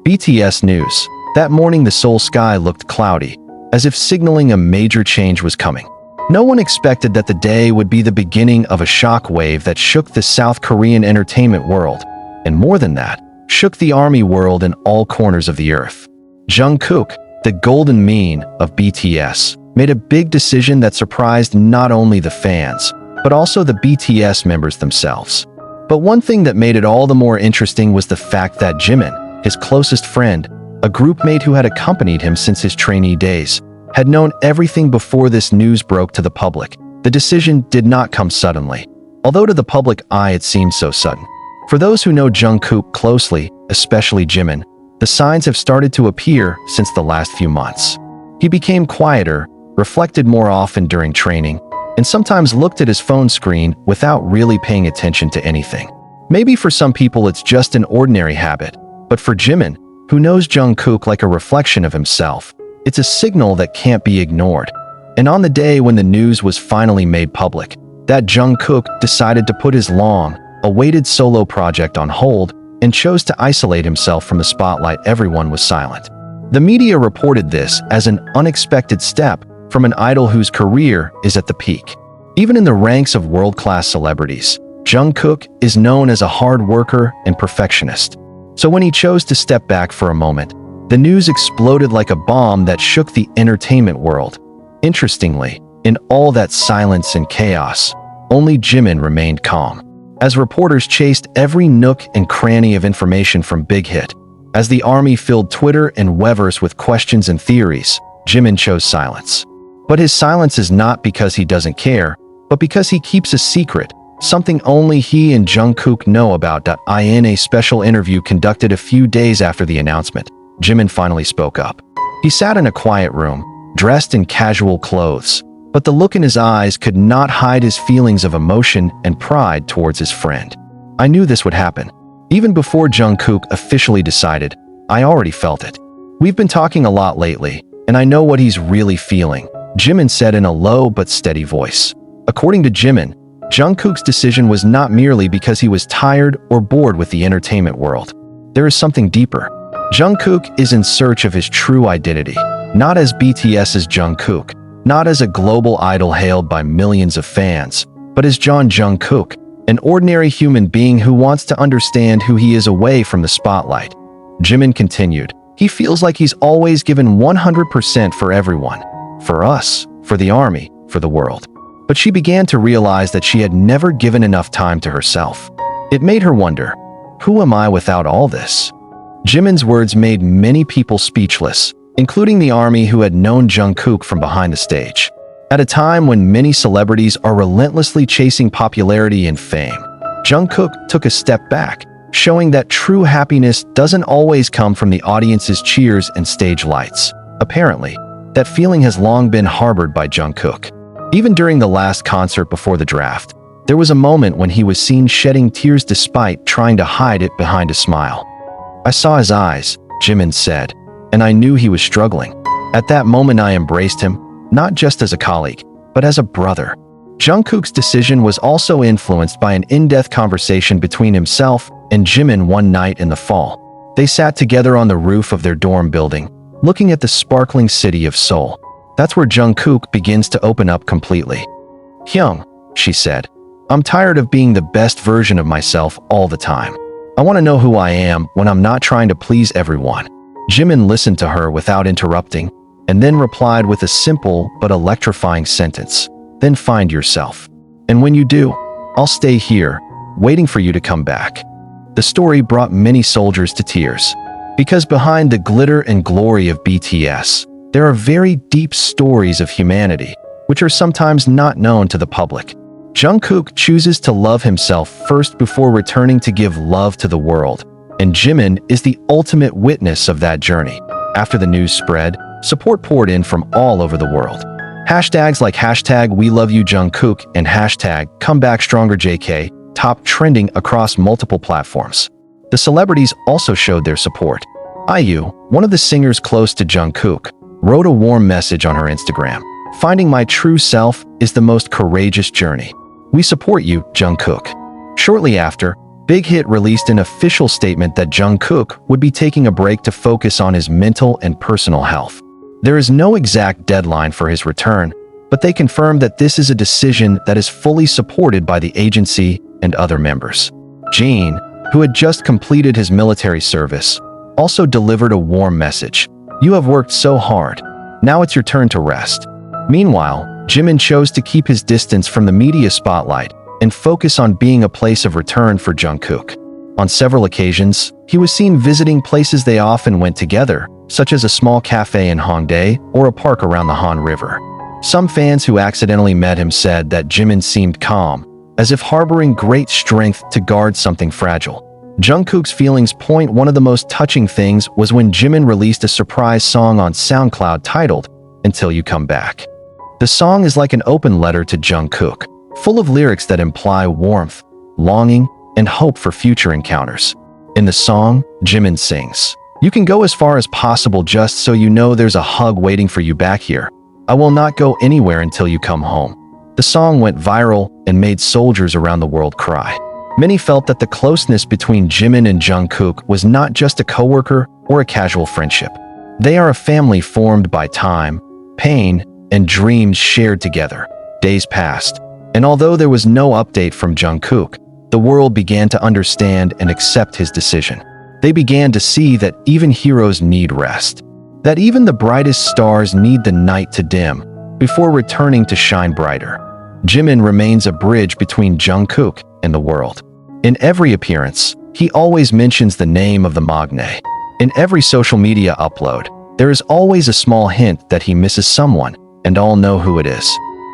BTS news. That morning the Seoul sky looked cloudy, as if signaling a major change was coming. No one expected that the day would be the beginning of a shock wave that shook the South Korean entertainment world, and more than that, shook the ARMY world in all corners of the earth. Jungkook, the golden mean of BTS, made a big decision that surprised not only the fans, but also the BTS members themselves. But one thing that made it all the more interesting was the fact that Jimin, his closest friend, a groupmate who had accompanied him since his trainee days, had known everything before this news broke to the public. The decision did not come suddenly, although to the public eye it seemed so sudden. For those who know Jungkook closely, especially Jimin, the signs have started to appear since the last few months. He became quieter, reflected more often during training, and sometimes looked at his phone screen without really paying attention to anything. Maybe for some people it's just an ordinary habit, but for Jimin, who knows Jungkook like a reflection of himself, it's a signal that can't be ignored. And on the day when the news was finally made public, that Jungkook decided to put his long-awaited solo project on hold and chose to isolate himself from the spotlight, everyone was silent. The media reported this as an unexpected step from an idol whose career is at the peak. Even in the ranks of world-class celebrities, Jungkook is known as a hard worker and perfectionist. So when he chose to step back for a moment, the news exploded like a bomb that shook the entertainment world. Interestingly, in all that silence and chaos, only Jimin remained calm. As reporters chased every nook and cranny of information from Big Hit, as the ARMY filled Twitter and Weverse with questions and theories, Jimin chose silence. But his silence is not because he doesn't care, but because he keeps a secret, something only he and Jungkook know about. In a special interview conducted a few days after the announcement, Jimin finally spoke up. He sat in a quiet room, dressed in casual clothes, but the look in his eyes could not hide his feelings of emotion and pride towards his friend. I knew this would happen. Even before Jungkook officially decided, I already felt it. We've been talking a lot lately, and I know what he's really feeling, Jimin said in a low but steady voice. According to Jimin, Jungkook's decision was not merely because he was tired or bored with the entertainment world. There is something deeper. Jungkook is in search of his true identity, not as BTS's Jungkook, not as a global idol hailed by millions of fans, but as Jungkook, an ordinary human being who wants to understand who he is away from the spotlight. Jimin continued, he feels like he's always given 100% for everyone, for us, for the ARMY, for the world. But she began to realize that she had never given enough time to herself. It made her wonder, who am I without all this? Jimin's words made many people speechless, including the ARMY who had known Jungkook from behind the stage. At a time when many celebrities are relentlessly chasing popularity and fame, Jungkook took a step back, showing that true happiness doesn't always come from the audience's cheers and stage lights. Apparently, that feeling has long been harbored by Jungkook. Even during the last concert before the draft, there was a moment when he was seen shedding tears despite trying to hide it behind a smile. I saw his eyes, Jimin said, and I knew he was struggling. At that moment I embraced him, not just as a colleague, but as a brother. Jungkook's decision was also influenced by an in-depth conversation between himself and Jimin one night in the fall. They sat together on the roof of their dorm building, looking at the sparkling city of Seoul. That's where Jungkook begins to open up completely. Hyung, she said, I'm tired of being the best version of myself all the time. I want to know who I am when I'm not trying to please everyone. Jimin listened to her without interrupting, and then replied with a simple but electrifying sentence. Then find yourself. And when you do, I'll stay here, waiting for you to come back. The story brought many soldiers to tears. Because behind the glitter and glory of BTS, there are very deep stories of humanity, which are sometimes not known to the public. Jungkook chooses to love himself first before returning to give love to the world, and Jimin is the ultimate witness of that journey. After the news spread, support poured in from all over the world. Hashtags like #WeLoveYouJungkook and #ComebackStrongerJK topped trending across multiple platforms. The celebrities also showed their support. IU, one of the singers close to Jungkook, wrote a warm message on her Instagram. Finding my true self is the most courageous journey. We support you, Jungkook. Shortly after, Big Hit released an official statement that Jungkook would be taking a break to focus on his mental and personal health. There is no exact deadline for his return, but they confirmed that this is a decision that is fully supported by the agency and other members. Jimin, who had just completed his military service, also delivered a warm message. "You have worked so hard. Now it's your turn to rest." Meanwhile, Jimin chose to keep his distance from the media spotlight and focus on being a place of return for Jungkook. On several occasions, he was seen visiting places they often went together, such as a small cafe in Hongdae or a park around the Han River. Some fans who accidentally met him said that Jimin seemed calm, as if harboring great strength to guard something fragile. Jungkook's feelings point. One of the most touching things was when Jimin released a surprise song on SoundCloud titled "Until You Come Back." The song is like an open letter to Jungkook, full of lyrics that imply warmth, longing, and hope for future encounters. In the song, Jimin sings, "You can go as far as possible just so you know there's a hug waiting for you back here. I will not go anywhere until you come home." The song went viral and made soldiers around the world cry. Many felt that the closeness between Jimin and Jungkook was not just a coworker or a casual friendship. They are a family formed by time, pain, and dreams shared together. Days passed, and although there was no update from Jungkook, the world began to understand and accept his decision. They began to see that even heroes need rest, that even the brightest stars need the night to dim before returning to shine brighter. Jimin remains a bridge between Jungkook and the world. In every appearance, he always mentions the name of the magne. In every social media upload, there is always a small hint that he misses someone, and all know who it is.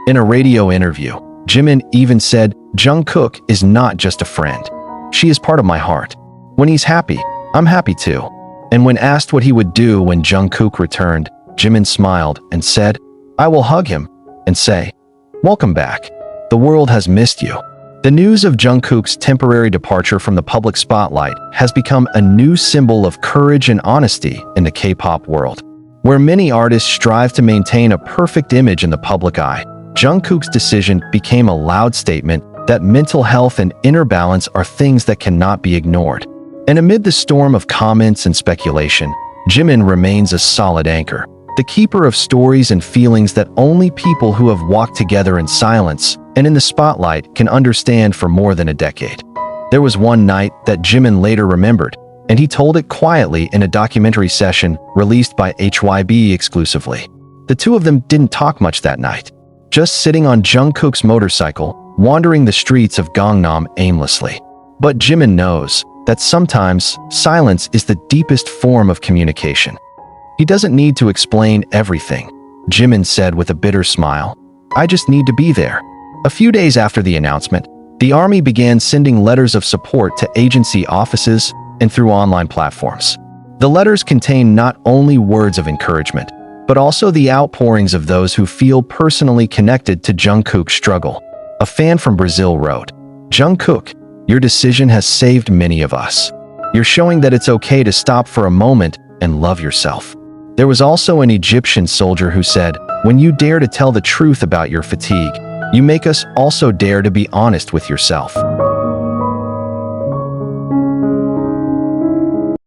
In a radio interview, Jimin even said, "Jungkook is not just a friend. She is part of my heart. When he's happy, I'm happy too." And when asked what he would do when Jungkook returned, Jimin smiled and said, "I will hug him and say, 'Welcome back. The world has missed you.'" The news of Jungkook's temporary departure from the public spotlight has become a new symbol of courage and honesty in the K-pop world. Where many artists strive to maintain a perfect image in the public eye, Jungkook's decision became a loud statement that mental health and inner balance are things that cannot be ignored. And amid the storm of comments and speculation, Jimin remains a solid anchor, the keeper of stories and feelings that only people who have walked together in silence and in the spotlight can understand for more than a decade. There was one night that Jimin later remembered, and he told it quietly in a documentary session released by HYB exclusively. The two of them didn't talk much that night, just sitting on Jungkook's motorcycle, wandering the streets of Gangnam aimlessly. But Jimin knows that sometimes silence is the deepest form of communication. He doesn't need to explain everything, Jimin said with a bitter smile. "I just need to be there." A few days after the announcement, the army began sending letters of support to agency offices and through online platforms. The letters contain not only words of encouragement, but also the outpourings of those who feel personally connected to Jungkook's struggle. A fan from Brazil wrote, "Jungkook, your decision has saved many of us. You're showing that it's okay to stop for a moment and love yourself." There was also an Egyptian soldier who said, "When you dare to tell the truth about your fatigue, you make us also dare to be honest with yourself."